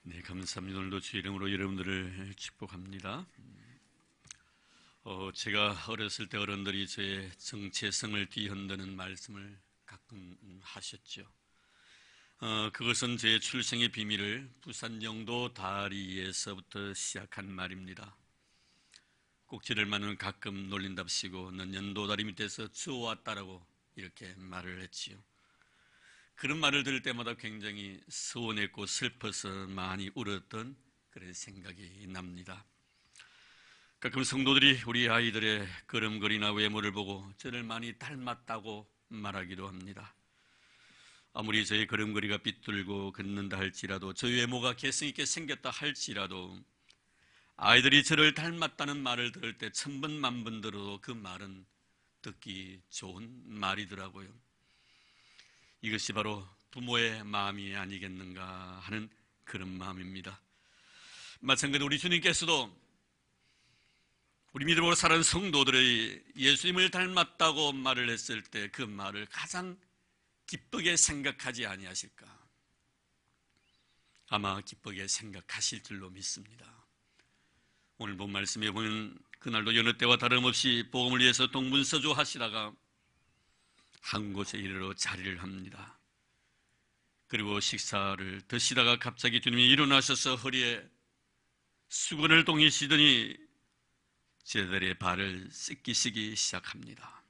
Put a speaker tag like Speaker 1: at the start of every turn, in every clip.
Speaker 1: 네, 감사합니다. 오늘도 주의 이름으로 여러분들을 축복합니다. 제가 어렸을 때 어른들이 저의 정체성을 뒤흔드는 말씀을 가끔 하셨죠. 그것은 제 출생의 비밀을 부산 영도 다리에서부터 시작한 말입니다. 꼭지를 맞으면 가끔 놀린답시고 넌 연도 다리 밑에서 주워왔다라고 이렇게 말을 했지요. 그런 말을 들을 때마다 굉장히 서운했고 슬퍼서 많이 울었던 그런 생각이 납니다. 가끔 성도들이 우리 아이들의 걸음걸이나 외모를 보고 저를 많이 닮았다고 말하기도 합니다. 아무리 저의 걸음걸이가 삐뚤고 걷는다 할지라도 저 외모가 개성있게 생겼다 할지라도 아이들이 저를 닮았다는 말을 들을 때 천번 만번 들어도 그 말은 듣기 좋은 말이더라고요. 이것이 바로 부모의 마음이 아니겠는가 하는 그런 마음입니다. 마찬가지로 우리 주님께서도 우리 믿음으로 살아가는 성도들의 예수님을 닮았다고 말을 했을 때 그 말을 가장 기쁘게 생각하지 아니하실까? 아마 기쁘게 생각하실 줄로 믿습니다. 오늘 본 말씀에 보면 그날도 여느 때와 다름없이 복음을 위해서 동분서주 하시다가 한 곳에 이르러 자리를 합니다. 그리고 식사를 드시다가 갑자기 주님이 일어나셔서 허리에 수건을 동이시더니 제자들의 발을 씻기시기 시작합니다.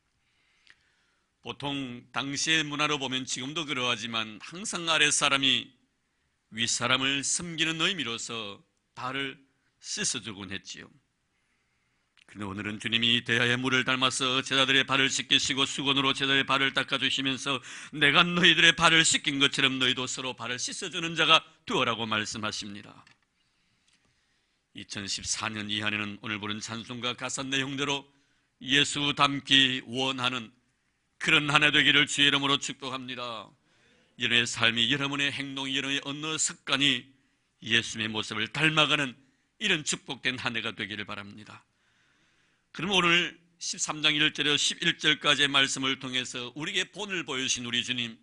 Speaker 1: 보통 당시의 문화로 보면 지금도 그러하지만 항상 아랫사람이 윗사람을 섬기는 의미로서 발을 씻어주곤 했지요. 그런데 오늘은 주님이 대야의 물을 닮아서 제자들의 발을 씻기시고 수건으로 제자들의 발을 닦아주시면서 내가 너희들의 발을 씻긴 것처럼 너희도 서로 발을 씻어주는 자가 되어라고 말씀하십니다. 2014년 이한해는 오늘 보는 찬송가 가사 내용대로 예수 닮기 원하는 그런 한 해 되기를 주의 이름으로 축복합니다. 여러분의 삶이, 여러분의 행동이, 여러분의 언어 습관이 예수님의 모습을 닮아가는 이런 축복된 한 해가 되기를 바랍니다. 그럼 오늘 13장 1절에서 11절까지의 말씀을 통해서 우리에게 본을 보여주신 우리 주님,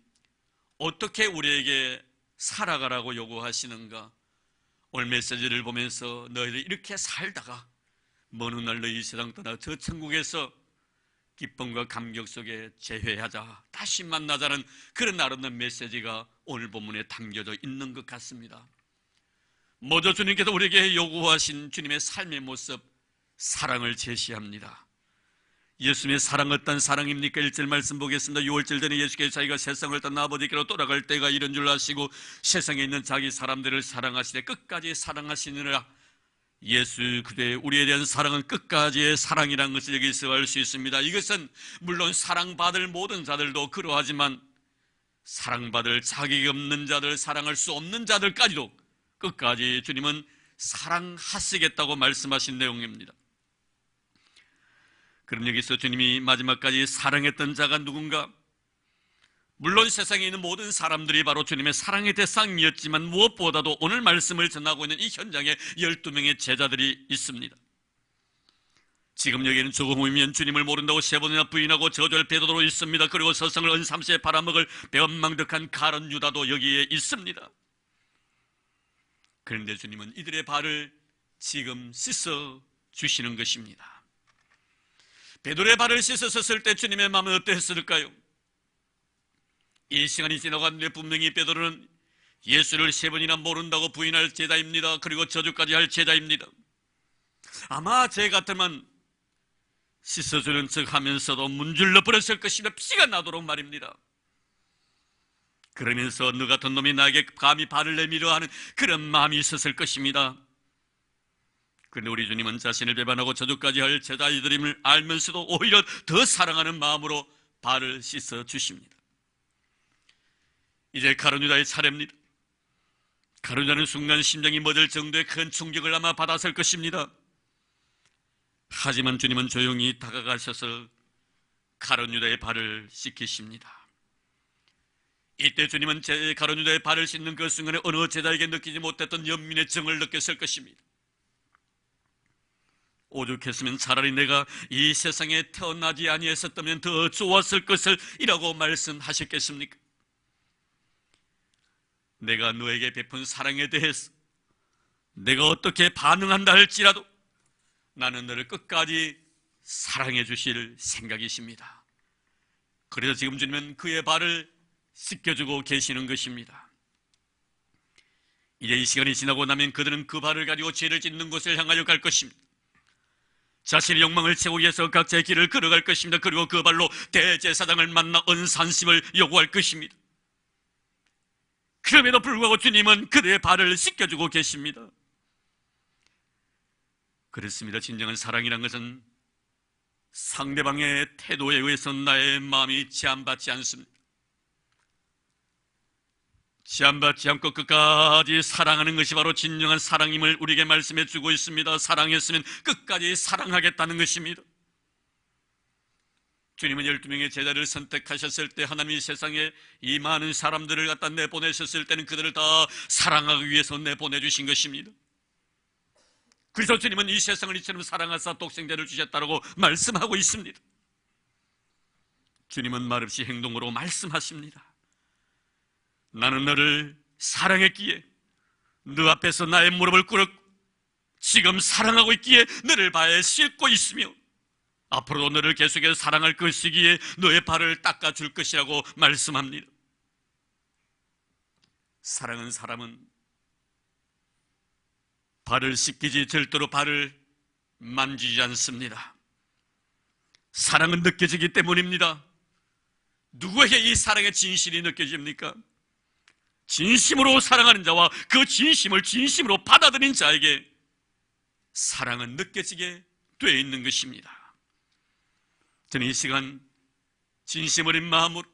Speaker 1: 어떻게 우리에게 살아가라고 요구하시는가? 오늘 메시지를 보면서 너희들 이렇게 살다가 먼 훗날 너희 세상 떠나 저 천국에서 기쁨과 감격 속에 재회하자, 다시 만나자는 그런 아름다운 메시지가 오늘 본문에 담겨져 있는 것 같습니다. 먼저 주님께서 우리에게 요구하신 주님의 삶의 모습, 사랑을 제시합니다. 예수님의 사랑 어떤 사랑입니까? 1절 말씀 보겠습니다. 6월절 전에 예수께서 자기가 세상을 떠나 아버지께로 돌아갈 때가 이런 줄 아시고 세상에 있는 자기 사람들을 사랑하시되 끝까지 사랑하시느라. 예수 그대의 우리에 대한 사랑은 끝까지의 사랑이라는 것을 여기서 알 수 있습니다. 이것은 물론 사랑받을 모든 자들도 그러하지만 사랑받을 자격이 없는 자들, 사랑할 수 없는 자들까지도 끝까지 주님은 사랑하시겠다고 말씀하신 내용입니다. 그럼 여기서 주님이 마지막까지 사랑했던 자가 누군가? 물론 세상에 있는 모든 사람들이 바로 주님의 사랑의 대상이었지만 무엇보다도 오늘 말씀을 전하고 있는 이 현장에 12명의 제자들이 있습니다. 지금 여기에는 조금이면 주님을 모른다고 3번이나 부인하고 저주할 베드로 있습니다. 그리고 서성을 은삼시에 팔아먹을 배은망덕한 가룟 유다도 여기에 있습니다. 그런데 주님은 이들의 발을 지금 씻어 주시는 것입니다. 베드로의 발을 씻었을 때 주님의 마음은 어땠을까요? 이 시간이 지나갔는데 분명히 베드로는 예수를 3번이나 모른다고 부인할 제자입니다. 그리고 저주까지 할 제자입니다. 아마 제 같으면 씻어주는 척 하면서도 문질러 버렸을 것입니다. 피가 나도록 말입니다. 그러면서 너 같은 놈이 나에게 감히 발을 내밀어 하는 그런 마음이 있었을 것입니다. 그런데 우리 주님은 자신을 배반하고 저주까지 할 제자들임을 알면서도 오히려 더 사랑하는 마음으로 발을 씻어 주십니다. 이제 가룟 유다의 차례입니다. 가룟 유다는 순간 심장이 멎을 정도의 큰 충격을 아마 받았을 것입니다. 하지만 주님은 조용히 다가가셔서 가룟 유다의 발을 씻기십니다. 이때 주님은 가룟 유다의 발을 씻는 그 순간에 어느 제자에게 느끼지 못했던 연민의 정을 느꼈을 것입니다. 오죽했으면 차라리 내가 이 세상에 태어나지 아니했었다면 더 좋았을 것을 이라고 말씀하셨겠습니까? 내가 너에게 베푼 사랑에 대해서 내가 어떻게 반응한다 할지라도 나는 너를 끝까지 사랑해 주실 생각이십니다. 그래서 지금 주님은 그의 발을 씻겨주고 계시는 것입니다. 이제 이 시간이 지나고 나면 그들은 그 발을 가지고 죄를 짓는 곳을 향하여 갈 것입니다. 자신의 욕망을 채우기 위해서 각자의 길을 걸어갈 것입니다. 그리고 그 발로 대제사장을 만나 언산심을 요구할 것입니다. 그럼에도 불구하고 주님은 그들의 발을 씻겨주고 계십니다. 그렇습니다. 진정한 사랑이란 것은 상대방의 태도에 의해서 나의 마음이 제한받지 않습니다. 제한받지 않고 끝까지 사랑하는 것이 바로 진정한 사랑임을 우리에게 말씀해 주고 있습니다. 사랑했으면 끝까지 사랑하겠다는 것입니다. 주님은 12명의 제자를 선택하셨을 때, 하나님이 세상에 이 많은 사람들을 갖다 내보내셨을 때는 그들을 다 사랑하기 위해서 내보내주신 것입니다. 그래서 주님은 이 세상을 이처럼 사랑하사 독생자를 주셨다고 말씀하고 있습니다. 주님은 말없이 행동으로 말씀하십니다. 나는 너를 사랑했기에 너 앞에서 나의 무릎을 꿇었고 지금 사랑하고 있기에 너를 발에 씻고 있으며 앞으로도 너를 계속해서 사랑할 것이기에 너의 발을 닦아줄 것이라고 말씀합니다. 사랑하는 사람은 발을 씻기지 절대로 발을 만지지 않습니다. 사랑은 느껴지기 때문입니다. 누구에게 이 사랑의 진실이 느껴집니까? 진심으로 사랑하는 자와 그 진심을 진심으로 받아들인 자에게 사랑은 느껴지게 되어 있는 것입니다. 저는 이 시간 진심 어린 마음으로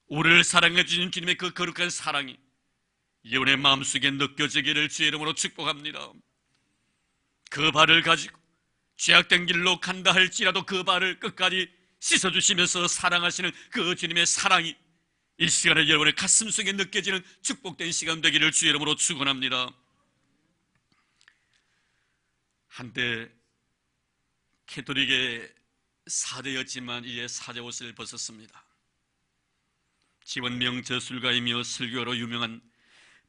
Speaker 1: 우리를 사랑해 주신 주님의 그 거룩한 사랑이 여러분의 마음속에 느껴지기를 주의 이름으로 축복합니다. 그 발을 가지고 죄악된 길로 간다 할지라도 그 발을 끝까지 씻어주시면서 사랑하시는 그 주님의 사랑이 이 시간에 여러분의 가슴 속에 느껴지는 축복된 시간 되기를 주의 이름으로 축원합니다. 한때 캐톨릭의 사제였지만 이제 사제 옷을 벗었습니다. 지원명 저술가이며 설교로 유명한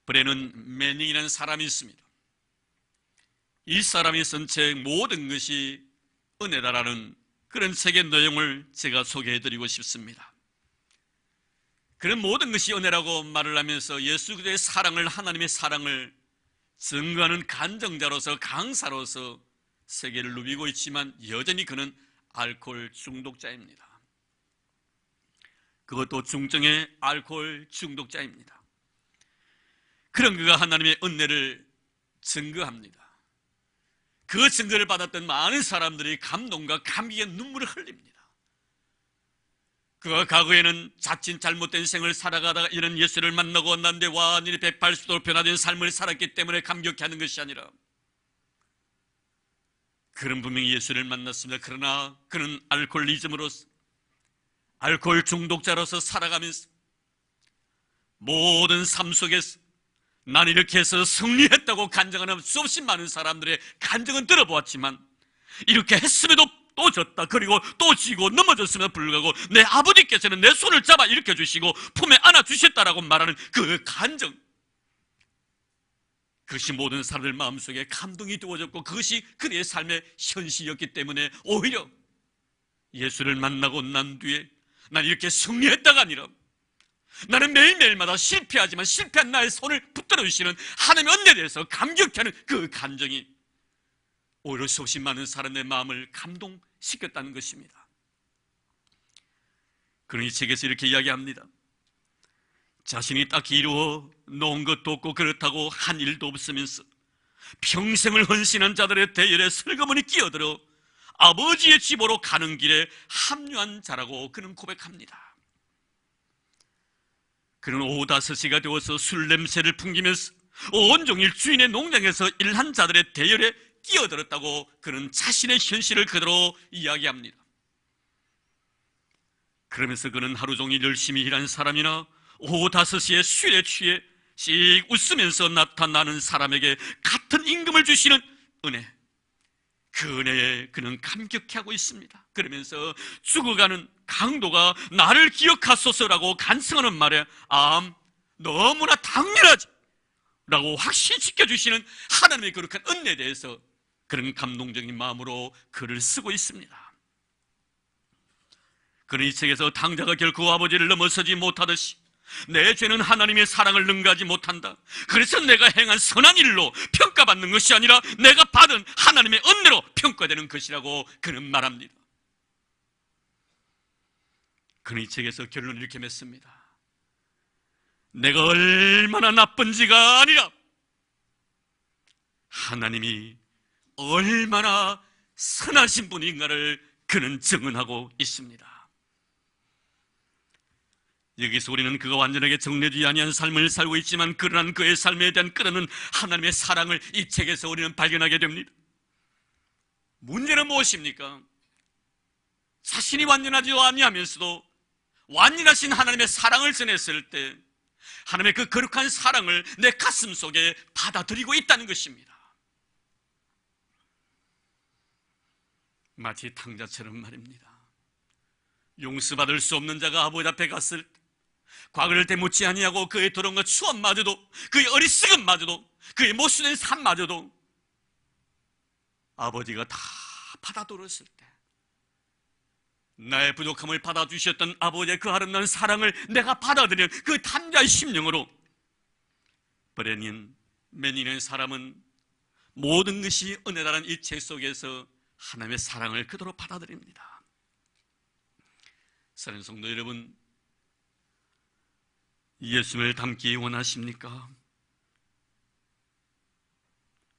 Speaker 1: 브레넌 매닝이라는 사람이 있습니다. 이 사람이 쓴 책 모든 것이 은혜다라는 그런 책의 내용을 제가 소개해드리고 싶습니다. 그런 모든 것이 은혜라고 말을 하면서 예수 그리스도의 사랑을, 하나님의 사랑을 증거하는 간증자로서, 강사로서 세계를 누비고 있지만 여전히 그는 알코올 중독자입니다. 그것도 중증의 알코올 중독자입니다. 그런 그가 하나님의 은혜를 증거합니다. 그 증거를 받았던 많은 사람들이 감동과 감격의 눈물을 흘립니다. 그가 과거에는 자칫 잘못된 생을 살아가다가 이런 예수를 만나고 왔는데 완전히 180도로 변화된 삶을 살았기 때문에 감격해하는 것이 아니라 그는 분명히 예수를 만났습니다. 그러나 그는 알코올리즘으로서, 알코올 중독자로서 살아가면서 모든 삶 속에서 난 이렇게 해서 승리했다고 간증하는 수없이 많은 사람들의 간증은 들어보았지만 이렇게 했음에도 또 졌다, 그리고 또 지고 넘어졌음에도 불구하고 내 아버지께서는 내 손을 잡아 일으켜 주시고 품에 안아 주셨다라고 말하는 그 간증, 그것이 모든 사람들 마음속에 감동이 되어졌고 그것이 그의 삶의 현실이었기 때문에 오히려 예수를 만나고 난 뒤에 난 이렇게 승리했다가 아니라 나는 매일매일마다 실패하지만 실패한 나의 손을 붙들어 주시는 하나님의 은혜에 대해서 감격하는 그 감정이 오히려 수없이 많은 사람의 마음을 감동시켰다는 것입니다. 그러니 책에서 이렇게 이야기합니다. 자신이 딱히 이루어 놓은 것도 없고 그렇다고 한 일도 없으면서 평생을 헌신한 자들의 대열에 슬그머니 끼어들어 아버지의 집으로 가는 길에 합류한 자라고 그는 고백합니다. 그는 오후 5시가 되어서 술 냄새를 풍기면서 온종일 주인의 농장에서 일한 자들의 대열에 끼어들었다고 그는 자신의 현실을 그대로 이야기합니다. 그러면서 그는 하루 종일 열심히 일한 사람이나 오후 5시에 술에 취해 씩 웃으면서 나타나는 사람에게 같은 임금을 주시는 은혜, 그 은혜에 그는 감격해하고 있습니다. 그러면서 죽어가는 강도가 나를 기억하소서라고 간청하는 말에 너무나 당연하지, 라고 확실히 지켜주시는 하나님의 거룩한 은혜에 대해서 그런 감동적인 마음으로 글을 쓰고 있습니다. 그는 이 책에서 당자가 결코 아버지를 넘어서지 못하듯이 내 죄는 하나님의 사랑을 능가하지 못한다. 그래서 내가 행한 선한 일로 평가받는 것이 아니라 내가 받은 하나님의 은혜로 평가되는 것이라고 그는 말합니다. 그는 이 책에서 결론을 이렇게 맺습니다. 내가 얼마나 나쁜지가 아니라 하나님이 얼마나 선하신 분인가를 그는 증언하고 있습니다. 여기서 우리는 그가 완전하게 정죄되지 아니한 삶을 살고 있지만 그러한 그의 삶에 대한 끓는 하나님의 사랑을 이 책에서 우리는 발견하게 됩니다. 문제는 무엇입니까? 자신이 완전하지 아니하면서도 완전하신 하나님의 사랑을 전했을 때 하나님의 그 거룩한 사랑을 내 가슴 속에 받아들이고 있다는 것입니다. 마치 탕자처럼 말입니다. 용서받을 수 없는 자가 아버지 앞에 갔을 때 과거를 되묻지 아니하고 그의 더러움과 추함마저도 그의 어리석음마저도 그의 못쓰는 삶마저도 아버지가 다 받아들었을 때 나의 부족함을 받아주셨던 아버지의 그 아름다운 사랑을 내가 받아들이는 그 탐자의 심령으로 매니는 사람은 모든 것이 은혜라는 이 책 속에서 하나님의 사랑을 그대로 받아들입니다. 사랑하는 성도 여러분, 예수님을 닮기 원하십니까?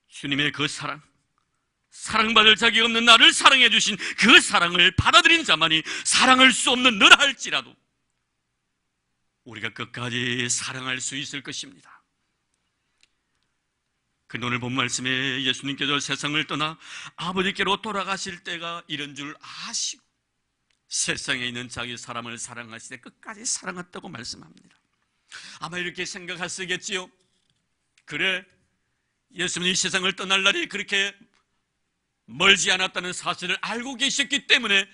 Speaker 1: 주님의 그 사랑, 사랑받을 자격 없는 나를 사랑해 주신 그 사랑을 받아들인 자만이 사랑할 수 없는 너라 할지라도 우리가 끝까지 사랑할 수 있을 것입니다. 그 오늘 본 말씀에 예수님께서 세상을 떠나 아버지께로 돌아가실 때가 이런 줄 아시고 세상에 있는 자기 사람을 사랑하시되 끝까지 사랑했다고 말씀합니다. 아마 이렇게 생각하시겠지요. 그래, 예수님이 세상을 떠날 날이 그렇게 멀지 않았다는 사실을 알고 계셨기 때문에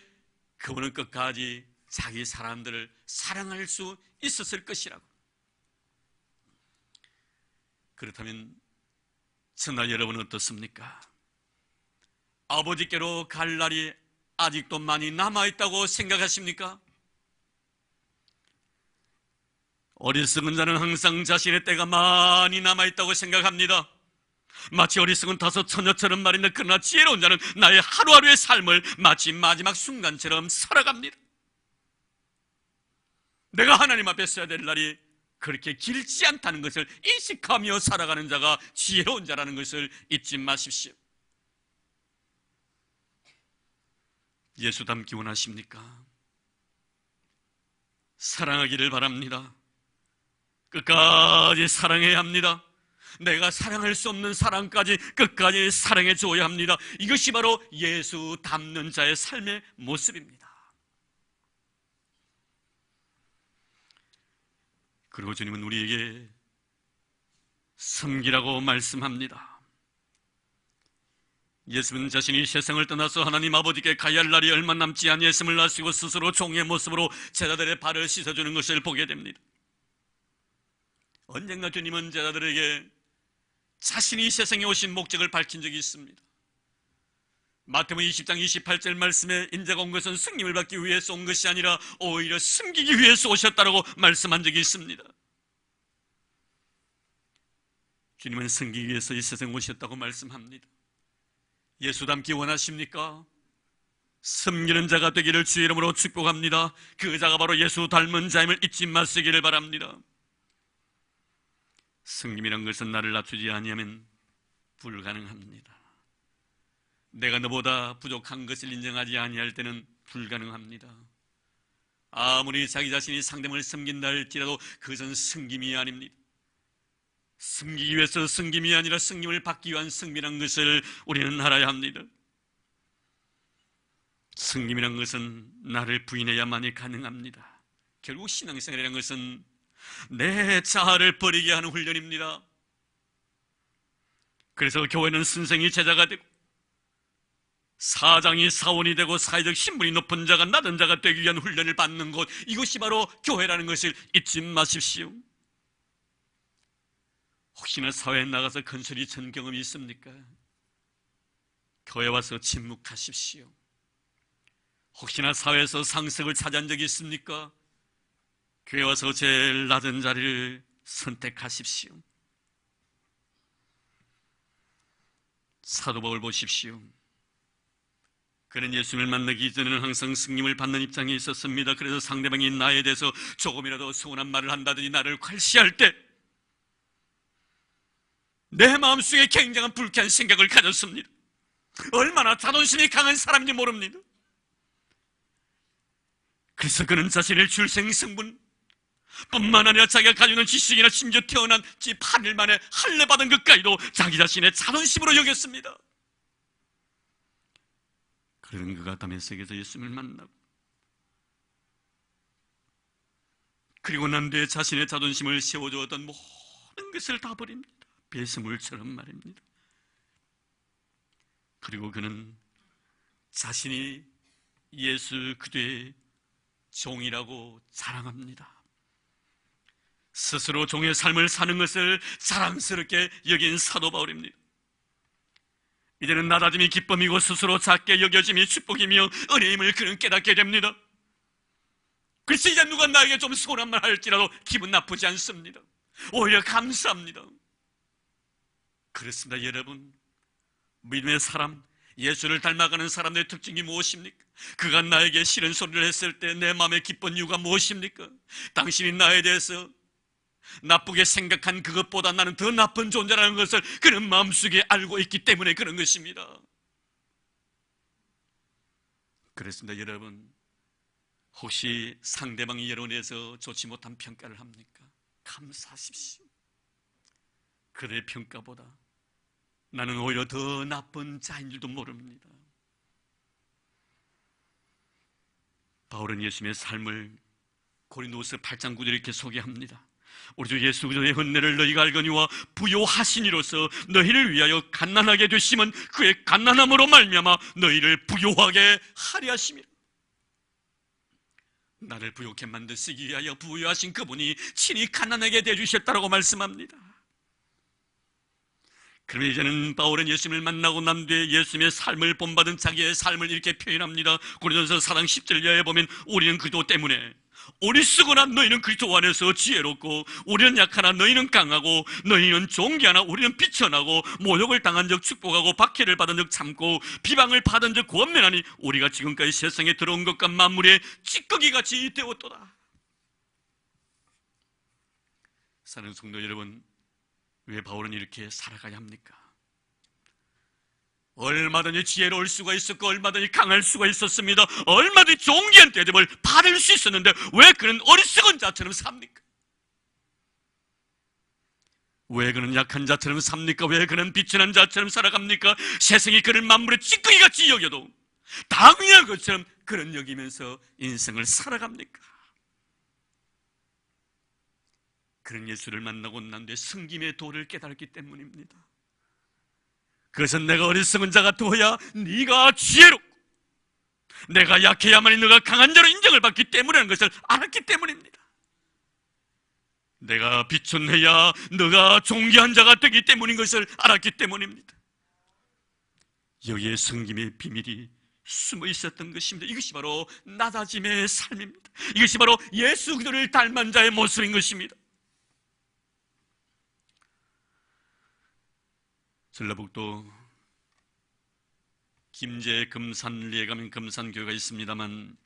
Speaker 1: 그분은 끝까지 자기 사람들을 사랑할 수 있었을 것이라고. 그렇다면 저나 여러분은 어떻습니까? 아버지께로 갈 날이 아직도 많이 남아있다고 생각하십니까? 어리석은 자는 항상 자신의 때가 많이 남아있다고 생각합니다. 마치 어리석은 다섯 처녀처럼 말인데 그러나 지혜로운 자는 나의 하루하루의 삶을 마치 마지막 순간처럼 살아갑니다. 내가 하나님 앞에 서야 될 날이 그렇게 길지 않다는 것을 인식하며 살아가는 자가 지혜로운 자라는 것을 잊지 마십시오. 예수 닮기 원하십니까? 사랑하기를 바랍니다. 끝까지 사랑해야 합니다. 내가 사랑할 수 없는 사랑까지 끝까지 사랑해 줘야 합니다. 이것이 바로 예수 닮는 자의 삶의 모습입니다. 그리고 주님은 우리에게 섬기라고 말씀합니다. 예수는 자신이 세상을 떠나서 하나님 아버지께 가야 할 날이 얼마 남지 아니했음을 아시고 스스로 종의 모습으로 제자들의 발을 씻어주는 것을 보게 됩니다. 언젠가 주님은 제자들에게 자신이 세상에 오신 목적을 밝힌 적이 있습니다. 마태복음 20장 28절 말씀에 인자가 온 것은 승림을 받기 위해서 온 것이 아니라 오히려 숨기기 위해서 오셨다라고 말씀한 적이 있습니다. 주님은 섬기기 위해서 이 세상에 오셨다고 말씀합니다. 예수 닮기 원하십니까? 섬기는 자가 되기를 주의 이름으로 축복합니다. 그 자가 바로 예수 닮은 자임을 잊지 마시기를 바랍니다. 섬김이란 것은 나를 낮추지 아니하면 불가능합니다. 내가 너보다 부족한 것을 인정하지 아니할 때는 불가능합니다. 아무리 자기 자신이 상대방을 섬긴다 할지라도 그것은 섬김이 아닙니다. 섬기기 위해서 섬김이 아니라 섬김을 받기 위한 섬김이란 것을 우리는 알아야 합니다. 섬김이란 것은 나를 부인해야만이 가능합니다. 결국 신앙생활이라는 것은 내 자아를 버리게 하는 훈련입니다. 그래서 교회는 선생이 제자가 되고 사장이 사원이 되고 사회적 신분이 높은 자가 낮은 자가 되기 위한 훈련을 받는 것, 이것이 바로 교회라는 것을 잊지 마십시오. 혹시나 사회에 나가서 큰소리 친 경험이 있습니까? 교회 와서 침묵하십시오. 혹시나 사회에서 상석을 차지한 적이 있습니까? 교회 와서 제일 낮은 자리를 선택하십시오. 사도 바울 보십시오. 그는 예수님을 만나기 이전에는 항상 승림을 받는 입장에 있었습니다. 그래서 상대방이 나에 대해서 조금이라도 서운한 말을 한다든지 나를 괄시할 때 내 마음속에 굉장한 불쾌한 생각을 가졌습니다. 얼마나 자존심이 강한 사람인지 모릅니다. 그래서 그는 자신의 출생성분 뿐만 아니라 자기가 가지고 있는 지식이나 심지어 태어난 집 한 일 만에 할례받은 것까지도 자기 자신의 자존심으로 여겼습니다. 그런 그가 다메섹에서 예수님을 만나고 그리고 난 뒤에 자신의 자존심을 세워주었던 모든 것을 다 버립니다. 배수물처럼 말입니다. 그리고 그는 자신이 예수 그리스도의 종이라고 자랑합니다. 스스로 종의 삶을 사는 것을 자랑스럽게 여긴 사도 바울입니다. 이제는 낮아짐이 기쁨이고 스스로 작게 여겨짐이 축복이며 은혜임을 그는 깨닫게 됩니다. 그래서 이제 누가 나에게 좀 서운한 말 할지라도 기분 나쁘지 않습니다. 오히려 감사합니다. 그렇습니다. 여러분, 믿음의 사람, 예수를 닮아가는 사람들의 특징이 무엇입니까? 그가 나에게 싫은 소리를 했을 때 내 마음에 기쁜 이유가 무엇입니까? 당신이 나에 대해서 나쁘게 생각한 그것보다 나는 더 나쁜 존재라는 것을 그는 마음속에 알고 있기 때문에 그런 것입니다. 그렇습니다. 여러분, 혹시 상대방이 여러분에 대해서 좋지 못한 평가를 합니까? 감사하십시오. 그들의 평가보다 나는 오히려 더 나쁜 자인 줄도 모릅니다. 바울은 예수님의 삶을 고린도후서 8장 9절에 이렇게 소개합니다. 우리 주 예수 그리스도의 은혜를 너희가 알거니와 부요하시니로서 너희를 위하여 갓난하게 되심은 그의 갓난함으로 말미암아 너희를 부요하게 하려 하심이라. 나를 부요케 만드시기 위하여 부요하신 그분이 친히 갓난하게 되주셨다라고 말씀합니다. 그러면 이제는 바울은 예수님을 만나고 난 뒤에 예수님의 삶을 본받은 자기의 삶을 이렇게 표현합니다. 고린도전서 4장 10절 이하에 보면 우리는 그리스도 때문에 어리석으나 너희는 그리스도 안에서 지혜롭고 우리는 약하나 너희는 강하고 너희는 존귀하나 우리는 비천하고 모욕을 당한 적 축복하고 박해를 받은 적 참고 비방을 받은 적 권면하니 우리가 지금까지 세상에 들어온 것과 만물의 찌꺼기같이 되었도다. 사랑하는 성도 여러분, 왜 바울은 이렇게 살아가야 합니까? 얼마든지 지혜로울 수가 있었고 얼마든지 강할 수가 있었습니다. 얼마든지 존귀한 대접을 받을 수 있었는데 왜 그는 어리석은 자처럼 삽니까? 왜 그는 약한 자처럼 삽니까? 왜 그는 비천한 자처럼 살아갑니까? 세상이 그를 만물의 찌꺼기같이 여겨도 당연한 것처럼 그는 여기면서 인생을 살아갑니까? 그는 예수를 만나고 난 뒤에 승김의 도를 깨달았기 때문입니다. 그것은 내가 어리석은 자가 되어야 네가 지혜롭고 내가 약해야만이 너가 강한 자로 인정을 받기 때문이라는 것을 알았기 때문입니다. 내가 비천해야 너가 존귀한 자가 되기 때문인 것을 알았기 때문입니다. 여기에 승김의 비밀이 숨어 있었던 것입니다. 이것이 바로 낮아짐의 삶입니다. 이것이 바로 예수 그리스도를 닮은 자의 모습인 것입니다. 전라북도 김제 금산리에 가면 금산교회가 있습니다만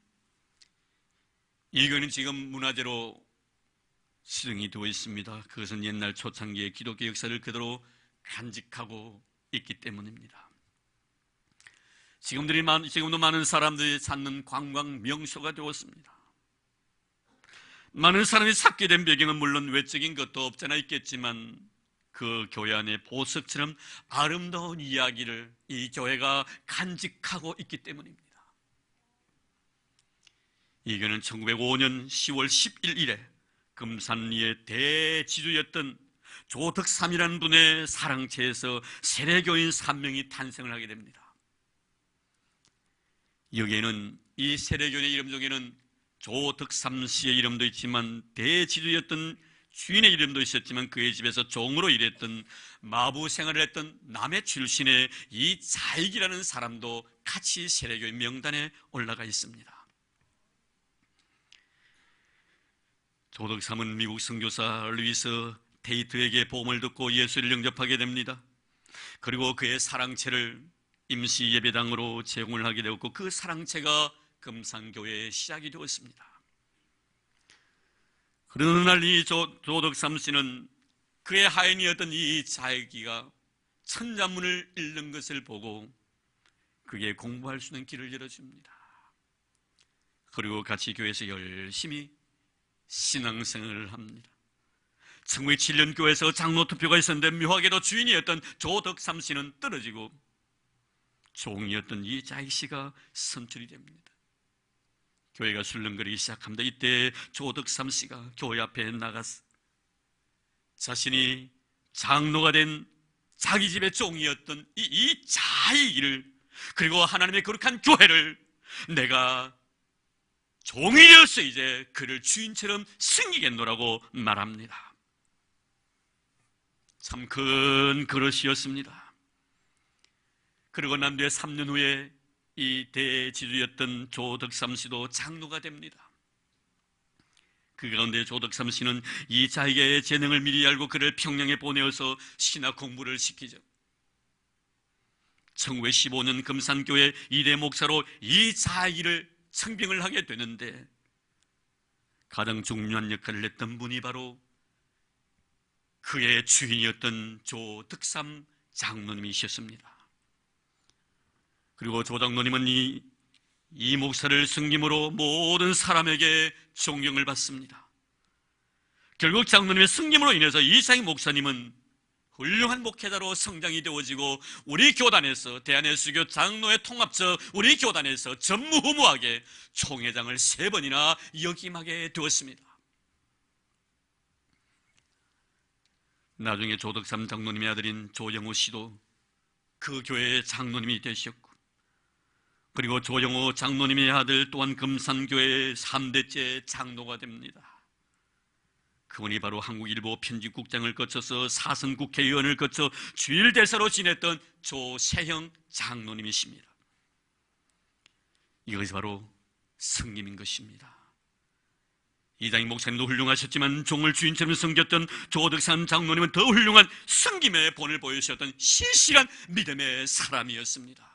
Speaker 1: 이 교회는 지금 문화재로 지정이 되어 있습니다. 그것은 옛날 초창기의 기독교 역사를 그대로 간직하고 있기 때문입니다. 지금도 많은 사람들이 찾는 관광 명소가 되었습니다. 많은 사람이 찾게 된 배경은 물론 외적인 것도 없잖아 있겠지만 그 교회 안에 보석처럼 아름다운 이야기를 이 교회가 간직하고 있기 때문입니다. 이 교회는 1905년 10월 11일에 금산리의 대지주였던 조덕삼이라는 분의 사랑채에서 세례교인 3명이 탄생을 하게 됩니다. 여기에는 이 세례교인의 이름 중에는 조덕삼 씨의 이름도 있지만 대지주였던 주인의 이름도 있었지만 그의 집에서 종으로 일했던 마부 생활을 했던 남해 출신의 이 자익이라는 사람도 같이 세례교회 명단에 올라가 있습니다. 조덕삼은 미국 선교사 루이스 테이트에게 복음을 듣고 예수를 영접하게 됩니다. 그리고 그의 사랑채를 임시 예배당으로 제공을 하게 되었고 그 사랑채가 금산교회의 시작이 되었습니다. 그러는 날 이 조덕삼 씨는 그의 하인이었던 이 자기가 천자문을 읽는 것을 보고 그게 공부할 수 있는 길을 열어줍니다. 그리고 같이 교회에서 열심히 신앙생활을 합니다. 1907년 교회에서 장로 투표가 있었는데 묘하게도 주인이었던 조덕삼 씨는 떨어지고 종이었던 이 자익 씨가 선출이 됩니다. 교회가 술렁거리기 시작합니다. 이때 조덕삼 씨가 교회 앞에 나가서 자신이 장로가 된 자기 집의 종이었던 이 자익을 그리고 하나님의 거룩한 교회를 내가 종이 되어서 이제 그를 주인처럼 섬기겠노라고 말합니다. 참 큰 그릇이었습니다. 그러고 난 뒤에 3년 후에 이 대지주였던 조덕삼 씨도 장로가 됩니다. 그 가운데 조덕삼 씨는 이 자익의 재능을 미리 알고 그를 평양에 보내어서 신학 공부를 시키죠. 1915년 금산교회 2대 목사로 이 자익을 청빙을 하게 되는데 가장 중요한 역할을 했던 분이 바로 그의 주인이었던 조덕삼 장로님이셨습니다. 그리고 조 장로님은 이 목사를 승김으로 모든 사람에게 존경을 받습니다. 결국 장로님의 승김으로 인해서 이상희 목사님은 훌륭한 목회자로 성장이 되어지고 우리 교단에서 대한예수교 장로회 통합적 우리 교단에서 전무후무하게 총회장을 3번이나 역임하게 되었습니다. 나중에 조덕삼 장로님의 아들인 조영호 씨도 그 교회의 장로님이 되셨고 그리고 조영호 장로님의 아들 또한 금산교회의 3대째 장로가 됩니다. 그분이 바로 한국일보 편집국장을 거쳐서 사선국회의원을 거쳐 주일대사로 지냈던 조세형 장로님이십니다. 이것이 바로 승림인 것입니다. 이장희 목사님도 훌륭하셨지만 종을 주인처럼 섬겼던 조덕삼 장로님은 더 훌륭한 승김의 본을 보여주셨던 실실한 믿음의 사람이었습니다.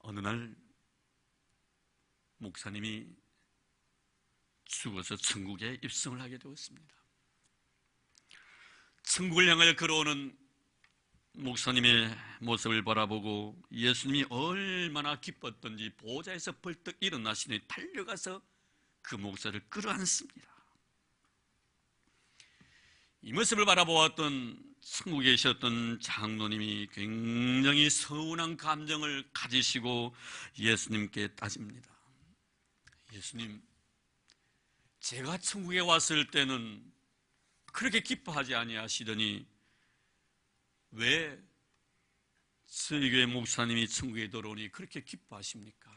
Speaker 1: 어느 날 목사님이 죽어서 천국에 입성을 하게 되었습니다. 천국을 향하여 걸어오는 목사님의 모습을 바라보고 예수님이 얼마나 기뻤던지 보좌에서 벌떡 일어나시니 달려가서 그 목사를 끌어안습니다. 이 모습을 바라보았던 천국에 계셨던 장로님이 굉장히 서운한 감정을 가지시고 예수님께 따집니다. 예수님, 제가 천국에 왔을 때는 그렇게 기뻐하지 아니하시더니 왜 저희 교회 목사님이 천국에 들어오니 그렇게 기뻐하십니까?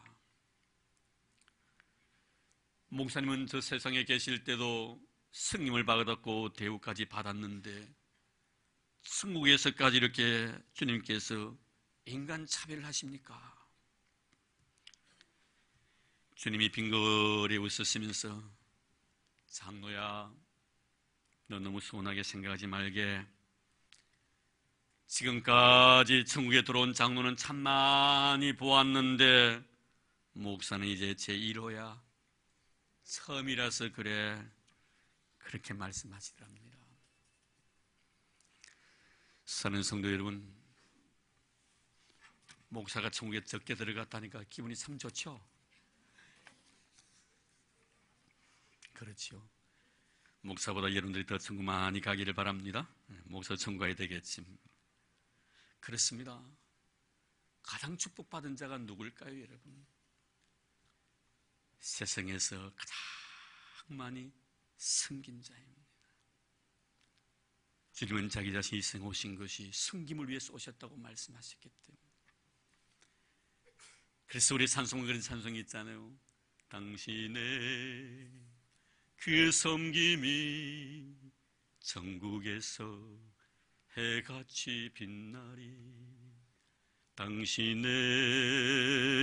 Speaker 1: 목사님은 저 세상에 계실 때도 승림을 받았고 대우까지 받았는데 천국에서까지 이렇게 주님께서 인간 차별을 하십니까? 주님이 빙그레 웃으시면서 장로야, 너 너무 서운하게 생각하지 말게. 지금까지 천국에 들어온 장로는 참 많이 보았는데 목사는 이제 제1호야. 처음이라서 그래. 그렇게 말씀하시더랍니다. 사는 성도 여러분, 목사가 천국에 적게 들어갔다니까 기분이 참 좋죠? 그렇죠. 목사보다 여러분들이 더 천국 많이 가기를 바랍니다. 목사 천국 가야 되겠지. 그렇습니다. 가장 축복받은 자가 누굴까요, 여러분? 세상에서 가장 많이 섬긴 자입니다. 주님은 자기 자신이 생 오신 것이 섬김을 위해서 오셨다고 말씀하셨기 때문에. 그래서 우리 찬송은 그런 찬송이 있잖아요. 당신의 그 섬김이 전국에서 해같이 빛나리. 당신의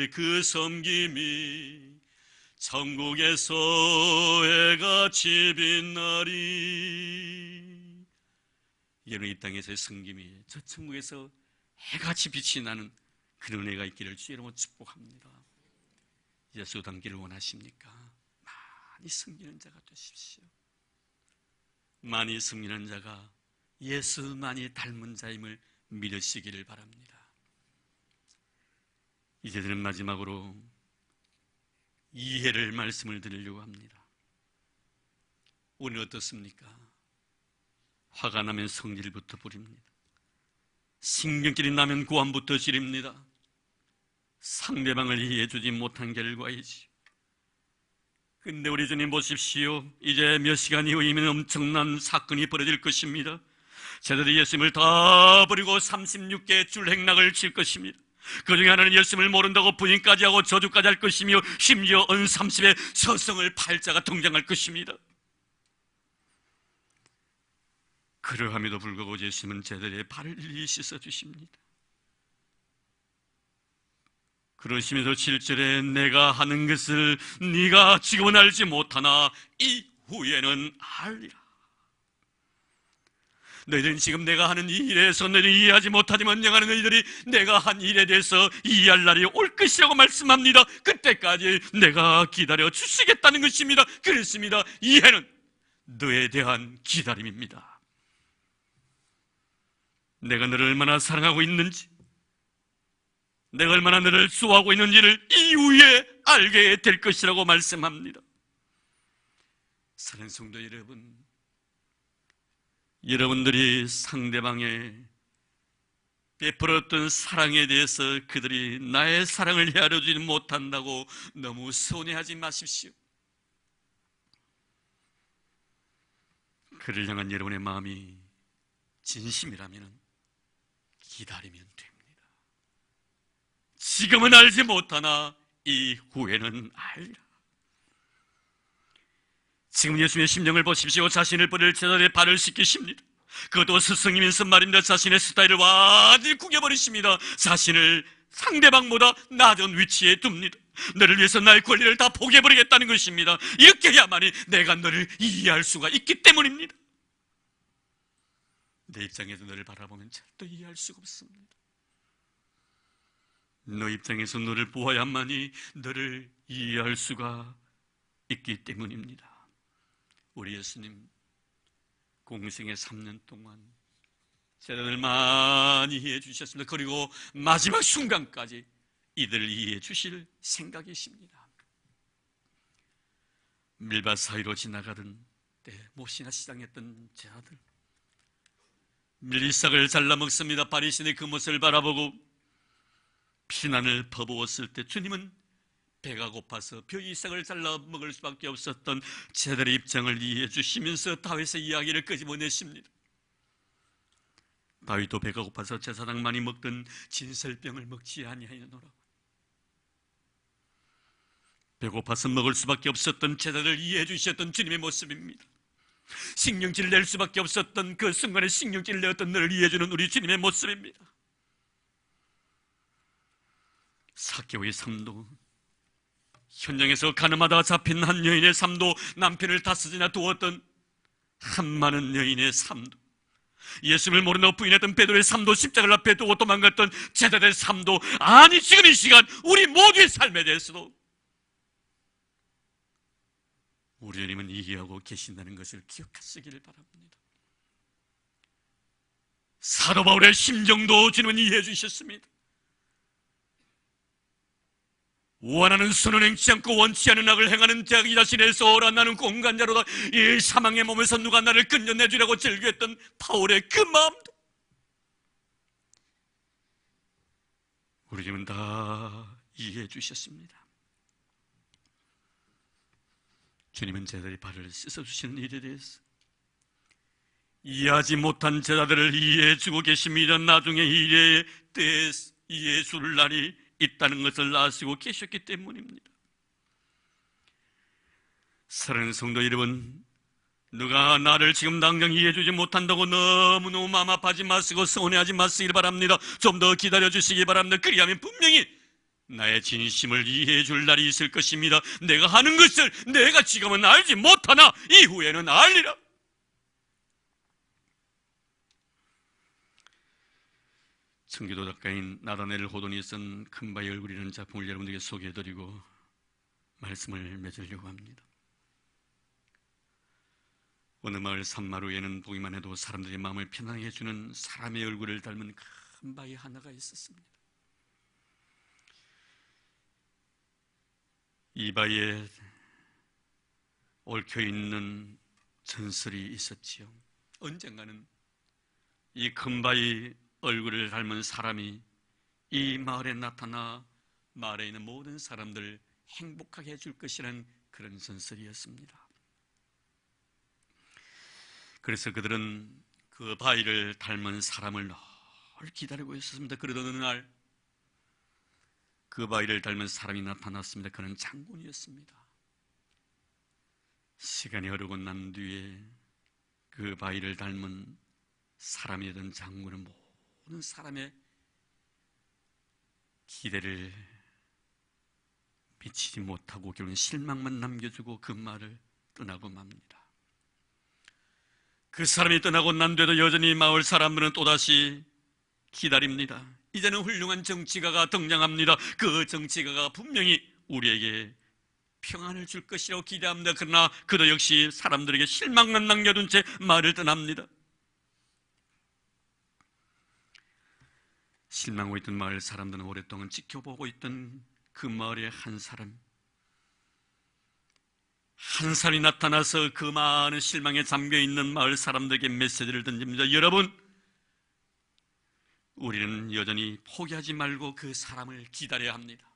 Speaker 1: 그 섬김이 천국에서 해같이 빛나리. 여러분, 이 땅에서의 섬김이 저 천국에서 해같이 빛이 나는 그런 은혜가 있기를 주의 이름으로 축복합니다. 예수 닮기를 원하십니까? 많이 섬기는 자가 되십시오. 많이 섬기는 자가 예수만이 닮은 자임을 믿으시기를 바랍니다. 이제는 마지막으로 이해를 말씀을 드리려고 합니다. 오늘 어떻습니까? 화가 나면 성질부터 부립니다. 신경질이 나면 고함부터 지릅니다. 상대방을 이해해주지 못한 결과이지. 근데 우리 주님 보십시오. 이제 몇 시간 이후이면 엄청난 사건이 벌어질 것입니다. 제자들이 예수님을 다 버리고 36개의 줄행락을 칠 것입니다. 그 중에 하나는 예수님을 모른다고 부인까지 하고 저주까지 할 것이며 심지어 은 30의 서성을 팔자가 등장할 것입니다. 그러함에도 불구하고 예수님은 제자들의 발을 일일이 씻어주십니다. 그러시면서 7절에 내가 하는 것을 네가 지금은 알지 못하나 이후에는 알리라. 너희들은 지금 내가 하는 이 일에서 너희들이 이해하지 못하지만 명하는 너희들이 내가 한 일에 대해서 이해할 날이 올 것이라고 말씀합니다. 그때까지 내가 기다려 주시겠다는 것입니다. 그렇습니다. 이해는 너에 대한 기다림입니다. 내가 너를 얼마나 사랑하고 있는지, 내가 얼마나 너를 수호하고 있는지를 이후에 알게 될 것이라고 말씀합니다. 사랑하는 성도 여러분, 여러분들이 상대방의 베풀었던 사랑에 대해서 그들이 나의 사랑을 헤아려 주지 못한다고 너무 서운해하지 마십시오. 그를 향한 여러분의 마음이 진심이라면 기다리면 됩니다. 지금은 알지 못하나 이후에는 알리라. 지금 예수님의 심령을 보십시오. 자신을 버릴 제자들의 발을 씻기십니다. 그것도 스승이면서 말입니다. 자신의 스타일을 완전히 구겨버리십니다. 자신을 상대방보다 낮은 위치에 둡니다. 너를 위해서 나의 권리를 다 포기해버리겠다는 것입니다. 이렇게 해야만이 내가 너를 이해할 수가 있기 때문입니다. 내 입장에서 너를 바라보면 절대 이해할 수가 없습니다. 너 입장에서 너를 보아야만이 너를 이해할 수가 있기 때문입니다. 우리 예수님 공생의 3년 동안 제자들 많이 이해해 주셨습니다. 그리고 마지막 순간까지 이들을 이해해 주실 생각이십니다. 밀밭 사이로 지나가던 때 못이나 시장했던 제자들, 밀리싹을 잘라 먹습니다. 바리새인의 그 모습을 바라보고 피난을 퍼부었을 때 주님은 배가 고파서 벼이삭을 잘라 먹을 수밖에 없었던 제자들의 입장을 이해해 주시면서 다윗의 이야기를 끄집어내십니다. 다윗도 배가 고파서 제사장 많이 먹던 진설병을 먹지 아니하였노라. 배고파서 먹을 수밖에 없었던 제자들을 이해해 주셨던 주님의 모습입니다. 신경질 낼 수밖에 없었던 그 순간에 신경질 내었던 너를 이해해 주는 우리 주님의 모습입니다. 삭개오의 삶도, 현장에서 가늠하다가 잡힌 한 여인의 삶도, 남편을 다스리나 두었던 한 많은 여인의 삶도, 예수를 모른다고 부인했던 베드로의 삶도, 십자가를 앞에 두고 도망갔던 제자들의 삶도, 아니 지금 이 시간 우리 모두의 삶에 대해서도 우리 주님은 이해하고 계신다는 것을 기억하시기를 바랍니다. 사도 바울의 심정도 주님은 이해해 주셨습니다. 원하는 선은 행치 않고 원치 않은 악을 행하는 자기 자신에서 오라. 나는 공간자로다. 이 사망의 몸에서 누가 나를 끊어내주려고 즐겼던 바울의 그 마음도 우리 주님은 다 이해해 주셨습니다. 주님은 제자들의 발을 씻어주시는 일에 대해서 이해하지 못한 제자들을 이해해 주고 계십니다. 나중에 일에 대해서 이해해 줄 날이 있다는 것을 아시고 계셨기 때문입니다. 사랑하는 성도 여러분, 누가 나를 지금 당장 이해해주지 못한다고 너무너무 마음 아파하지 마시고 서운해하지 마시길 바랍니다. 좀 더 기다려주시기 바랍니다. 그리하면 분명히 나의 진심을 이해해줄 날이 있을 것입니다. 내가 하는 것을 내가 지금은 알지 못하나 이후에는 알리라. 청기도 작가인 나다넬 호돈이 쓴 금바의 얼굴이라는 작품을 여러분들에게 소개해드리고 말씀을 맺으려고 합니다. 어느 마을 산마루에는 보기만 해도 사람들의 마음을 편안하게 해주는 사람의 얼굴을 닮은 큰 바위 하나가 있었습니다. 이 바위에 얽혀있는 전설이 있었지요. 언젠가는 이 큰 바위 얼굴을 닮은 사람이 이 마을에 나타나 마을에 있는 모든 사람들을 행복하게 해줄 것이라는 그런 전설이었습니다. 그래서 그들은 그 바위를 닮은 사람을 늘 기다리고 있었습니다. 그러던 어느 날 그 바위를 닮은 사람이 나타났습니다. 그는 장군이었습니다. 시간이 흐르고 난 뒤에 그 바위를 닮은 사람이던 장군은 모든 사람의 기대를 미치지 못하고 결국은 실망만 남겨주고 그 말을 떠나고 맙니다. 그 사람이 떠나고 난 뒤에도 여전히 마을 사람들은 또다시 기다립니다. 이제는 훌륭한 정치가가 등장합니다. 그 정치가가 분명히 우리에게 평안을 줄 것이라고 기대합니다. 그러나 그도 역시 사람들에게 실망만 남겨둔 채 말을 떠납니다. 실망하고 있던 마을 사람들은 오랫동안 지켜보고 있던 그 마을의 한 사람이 나타나서 그 많은 실망에 잠겨있는 마을 사람들에게 메시지를 던집니다. 여러분, 우리는 여전히 포기하지 말고 그 사람을 기다려야 합니다.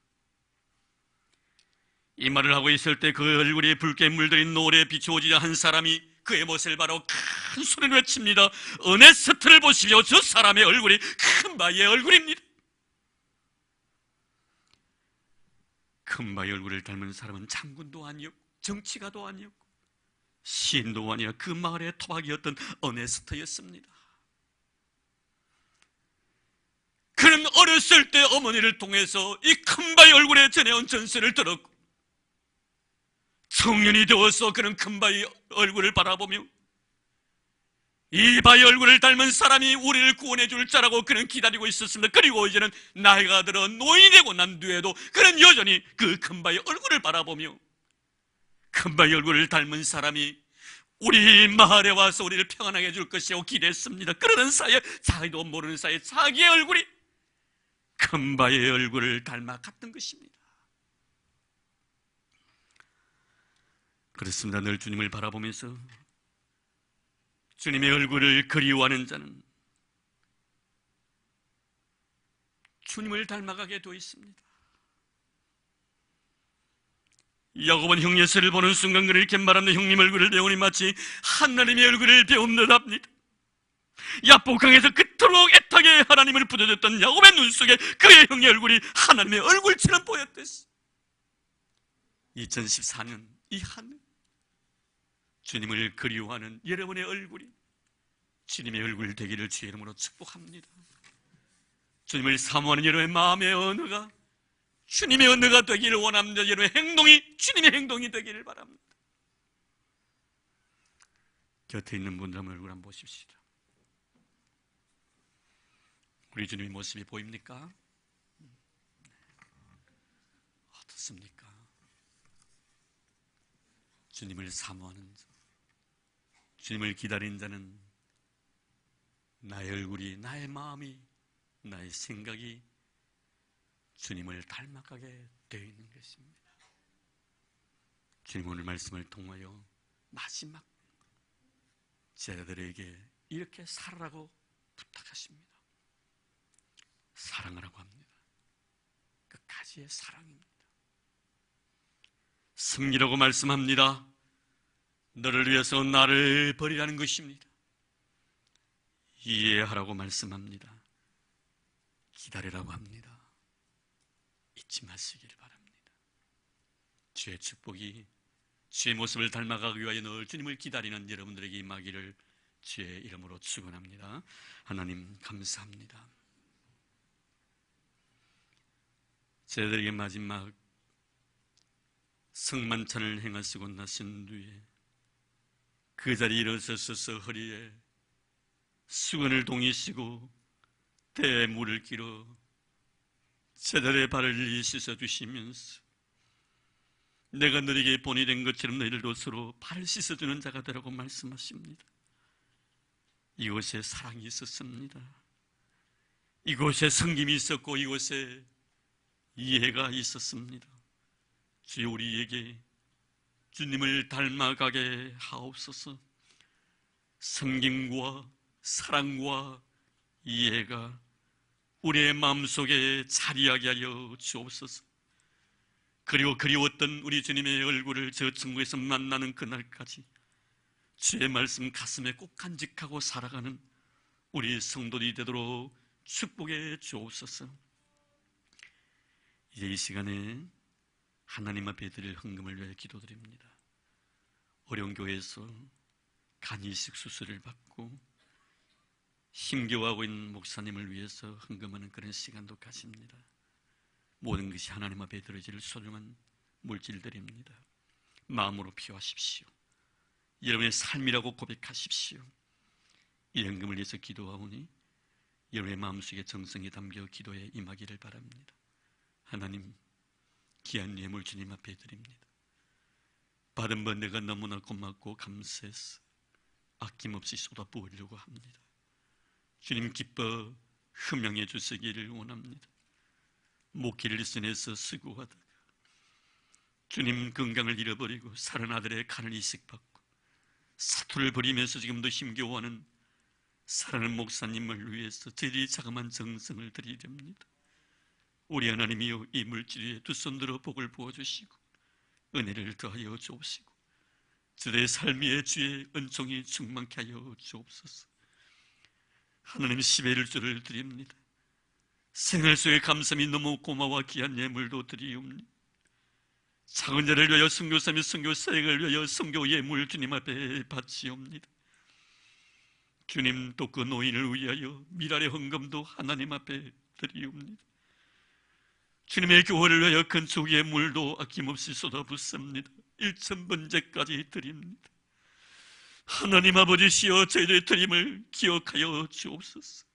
Speaker 1: 이 말을 하고 있을 때 그 얼굴에 붉게 물들인 노래에 비추어지자 한 사람이 그의 모습을 바로 큰 소리로 외칩니다. 어네스트를 보시오. 저 사람의 얼굴이 큰 바위의 얼굴입니다. 큰 바위 얼굴을 닮은 사람은 장군도 아니었고 정치가도 아니었고 시인도 아니라 그 마을의 토박이었던 어네스트였습니다. 그는 어렸을 때 어머니를 통해서 이 큰 바위 얼굴에 전해온 전설을 들었고 청년이 되어서 그는 큰 바위 얼굴을 바라보며 이 바위 얼굴을 닮은 사람이 우리를 구원해 줄 자라고 그는 기다리고 있었습니다. 그리고 이제는 나이가 들어 노인이 되고 난 뒤에도 그는 여전히 그 큰 바위 얼굴을 바라보며 큰 바위 얼굴을 닮은 사람이 우리 마을에 와서 우리를 평안하게 해줄 것이라고 기대했습니다. 그러는 사이에 자기도 모르는 사이에 자기의 얼굴이 큰 바위의 얼굴을 닮아 갔던 것입니다. 그렇습니다. 늘 주님을 바라보면서 주님의 얼굴을 그리워하는 자는 주님을 닮아가게 되어 있습니다. 야곱은 형 예세를 보는 순간 그를 이렇게 말합니다. 형님 얼굴을 배우니 마치 하나님의 얼굴을 배운 듯합니다. 야복강에서 그토록 애타게 하나님을 부르짖었던 야곱의 눈 속에 그의 형의 얼굴이 하나님의 얼굴처럼 보였댔어. 2014년 이 한 주님을 그리워하는 여러분의 얼굴이 주님의 얼굴 되기를 주의 이름으로 축복합니다. 주님을 사모하는 여러분의 마음의 언어가 주님의 언어가 되기를 원합니다. 여러분의 행동이 주님의 행동이 되기를 바랍니다. 곁에 있는 분들 한번 얼굴 한번 보십시다. 우리 주님의 모습이 보입니까? 어떻습니까? 주님을 사모하는 자, 주님을 기다리는 자는 나의 얼굴이, 나의 마음이, 나의 생각이 주님을 닮아가게 되어 있는 것입니다. 주님 오늘 말씀을 통하여 마지막 제자들에게 이렇게 살아라고 부탁하십니다. 사랑하라고 합니다. 끝까지의 사랑입니다. 승리라고 말씀합니다. 너를 위해서 나를 버리라는 것입니다. 이해하라고 말씀합니다. 기다리라고 합니다. 잊지 마시기를 바랍니다. 주의 축복이 주의 모습을 닮아가기 위하여 늘 주님을 기다리는 여러분들에게 임하기를 주의 이름으로 축원합니다. 하나님 감사합니다. 저희들에게 마지막 성만찬을 행하시고 나신 뒤에 그 자리에 일어서서 허리에 수건을 동이시고 대에 물을 끼러 제자들의 발을 씻어주시면서 내가 너에게 본이 된 것처럼 너희들도 서로 발을 씻어주는 자가 되라고 말씀하십니다. 이곳에 사랑이 있었습니다. 이곳에 섬김이 있었고 이곳에 이해가 있었습니다. 주여 우리에게 주님을 닮아가게 하옵소서. 섬김과 사랑과 이해가 우리의 마음속에 자리하게 하여 주옵소서. 그리고 그리웠던 우리 주님의 얼굴을 저 천국에서 만나는 그날까지 주의 말씀 가슴에 꼭 간직하고 살아가는 우리 성도들이 되도록 축복해 주옵소서. 이제 이 시간에 하나님 앞에 드릴 헌금을 위해 기도드립니다. 어려운 교회에서 간이식 수술을 받고 힘겨워하고 있는 목사님을 위해서 헌금하는 그런 시간도 가집니다. 모든 것이 하나님 앞에 드려질 소중한 물질들입니다. 마음으로 피하십시오. 여러분의 삶이라고 고백하십시오. 이 헌금을 위해서 기도하오니 여러분의 마음속에 정성이 담겨 기도에 임하기를 바랍니다. 하나님, 귀한 예물 주님 앞에 드립니다. 받은 번 내가 너무나 고맙고 감사해서 아낌없이 쏟아부으려고 합니다. 주님 기뻐 흠양해 주시기를 원합니다. 목회를 일선에서 수고하다가 주님 건강을 잃어버리고 사른 아들의 간을 이식받고 사투를 벌이면서 지금도 힘겨워하는 사랑하는 목사님을 위해서 저희들이 자그마한 정성을 드리렵니다. 우리 하나님이여, 이 물질에 두 손 들어 복을 부어주시고 은혜를 더하여 주옵시고 저들의 삶 위에 주의 은총이 충만케 하여 주옵소서. 하나님, 11조를 드립니다. 생활 속의 감사함이 너무 고마워 귀한 예물도 드리옵니다. 작은 자를 위하여 선교사 및 선교사역을 위하여 선교 예물 주님 앞에 바치옵니다. 주님, 또 그 노인을 위하여 미랄의 헌금도 하나님 앞에 드리옵니다. 주님의 교회를 위하여 건축 예물도 아낌없이 쏟아붓습니다. 1000번째까지 드립니다. 하나님 아버지시여, 저희들의 드림을 기억하여 주옵소서.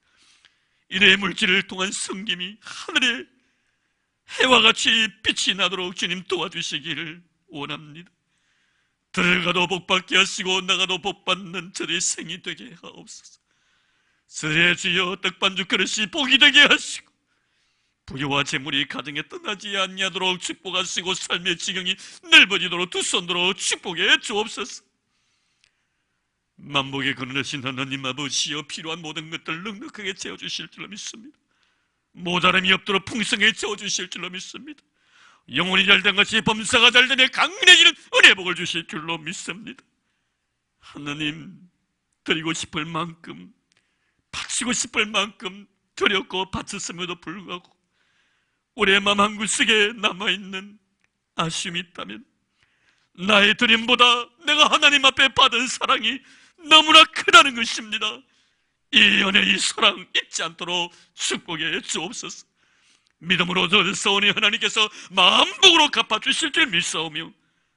Speaker 1: 이래 물질을 통한 섬김이 하늘의 해와 같이 빛이 나도록 주님 도와주시기를 원합니다. 들어가도 복받게 하시고 나가도 복받는 저의 생이 되게 하옵소서. 저의 주여, 떡반죽 그릇이 복이 되게 하시고 부유와 재물이 가정에 떠나지 아니하도록 축복하시고 삶의 지경이 넓어지도록 두 손으로 축복해 주옵소서. 만복에 거느리신 하나님 아버지여, 필요한 모든 것들을 넉넉하게 채워주실 줄로 믿습니다. 모자람이 없도록 풍성하게 채워주실 줄로 믿습니다. 영혼이 잘된 것이 범사가 잘되니 강민해지는 은혜 복을 주실 줄로 믿습니다. 하나님, 드리고 싶을 만큼 바치고 싶을 만큼 드렸고 바쳤음에도 불구하고 우리의 마음 한구석에 남아있는 아쉬움이 있다면 나의 드림보다 내가 하나님 앞에 받은 사랑이 너무나 크다는 것입니다. 이 은혜, 이 사랑 잊지 않도록 축복해 주옵소서. 믿음으로 저서오니 하나님께서 만복으로 갚아주실 줄 믿사오며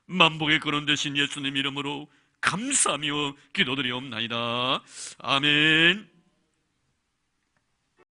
Speaker 1: 만복의 근원 되신 예수님 이름으로 감사하며 기도드리옵나이다. 아멘.